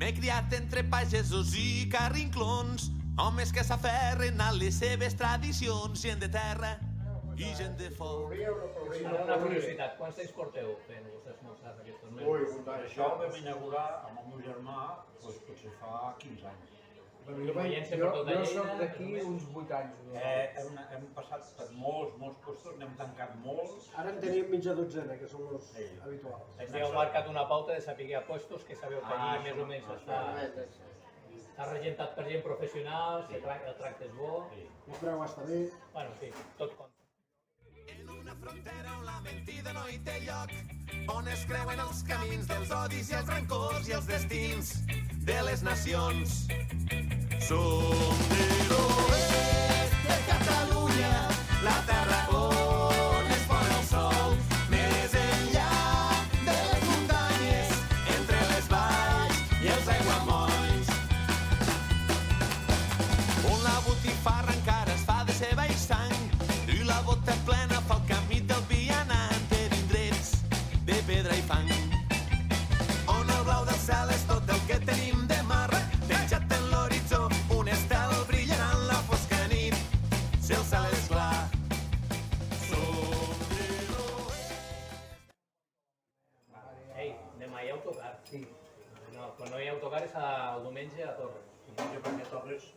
M'he criat entre pagesos i carrinclons, homes que s'aferren a les seves tradicions, gent de terra i gent de foc. Una curiositat, quants anys porteu fent els esmorzars aquests mesos? Això ho vam inaugurar amb el meu germà potser fa 15 anys. Jo soc d'aquí uns 8 anys. Hem passat per molts puestos, n'hem tancat molts. Ara en tenim mitja dotzena, que són els habituals. Heu marcat una pauta de saber a puestos que sabeu que allí més o menys està regentat per gent professional, el tracte és bo. El preu està bé. Bueno, sí, tot compta. En una frontera on la mentida no hi té lloc, on es creuen els camins dels odis i els rancors i els destins de les nacions. Som de l'oest de Catalunya, la terra on es pon el sol, més enllà de les muntanyes, entre les valls i els aiguamolls, on la botifarra encara es fa de ceba i sang, i la bota plena fa el camí del vianant per indrets de pedra i fang, on el blau del cel és tot el que tenim de mar, penjat en l'horitzó, un estel brillant en la fosca nit, si el cel és clar. Som de l'oest. Ei, demà hi ha autocar. Sí. No, quan no hi ha autocar és el diumenge a Torres. Perquè Torres,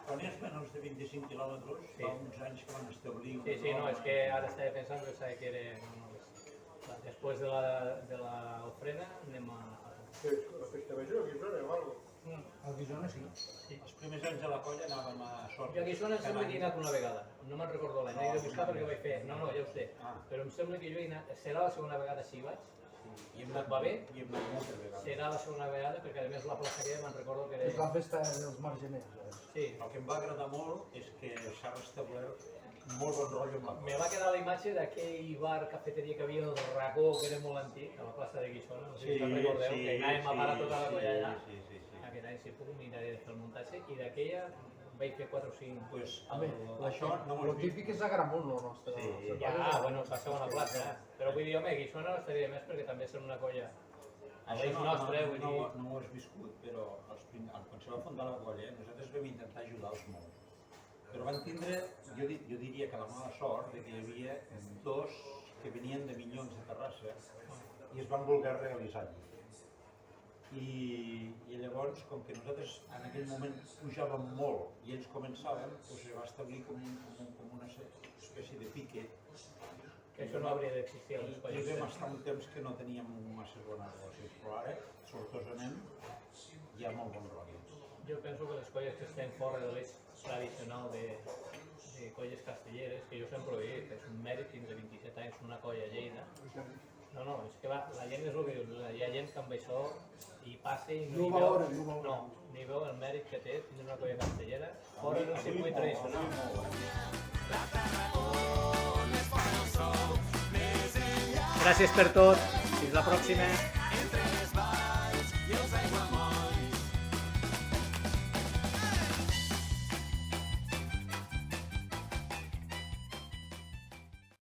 quan és menys de 25 quilòmetres, fa uns anys que van establir... Sí, no, és que ara estava pensant que sabia que era... Després de l'ofrena anem a... La festa major, a Guissona o alguna cosa? A Guissona sí. Els primers anys de la colla anàvem a Sort. Jo a Guissona em sembla que he anat una vegada, no me'n recordo l'any, he de buscar perquè ho vaig fer, no, ja ho sé, però em sembla que jo he anat, serà la segona vegada si hi vaig, I hem anat va bé, i hem anat moltes vegades. serà la segona vegada perquè a més la plaçaria me'n recordo que És la era... festa dels margeners. Sí, El que em va agradar molt és que s'ha restablert molt bon rotllo amb la me va quedar la imatge d'aquell bar, cafeteria que havia al Racó, que era molt antic, a la plaça de Guissona, no sé si te'n recordeu, que anàvem a parar tota la colla allà. Aquest any si puc miraré de fer el muntatge i d'aquella vaig fer 4 o 5. Pues, Bé, això no el típic és Agramunt, el nostre. Ja, bueno, és la segona plaça, però vull dir, home, Guissona no estaria més perquè també són una colla. Això És nostre, vull dir... no ho has viscut, però quan se va fundar la colla, nosaltres vam intentar ajudar-los molt. Però van tindre, jo diria que la mala sort de que hi havia dos que venien de Minyons de Terrassa i es van voler realitzar allí. I llavors, com que nosaltres en aquell moment pujàvem molt i ells començaven, doncs es va establir com una espècie de pique. Que això no hauria d'existir a les I colles. vam estar un temps que no teníem massa bona relació, però ara, sortosament, hi ha molt bon rotllo. Jo penso que les colles que estem fora de l'eix tradicional de colles castelleres, que jo sempre ho he dit, és un mèrit tindre 27 anys una colla a Lleida. No, és que va, la gent és el que diu, hi ha gent que amb això hi passa i no hi veu, no, ni veu el mèrit que té tindre una colla castellera fora del circuit tradicional. Gràcies per tot, fins la pròxima.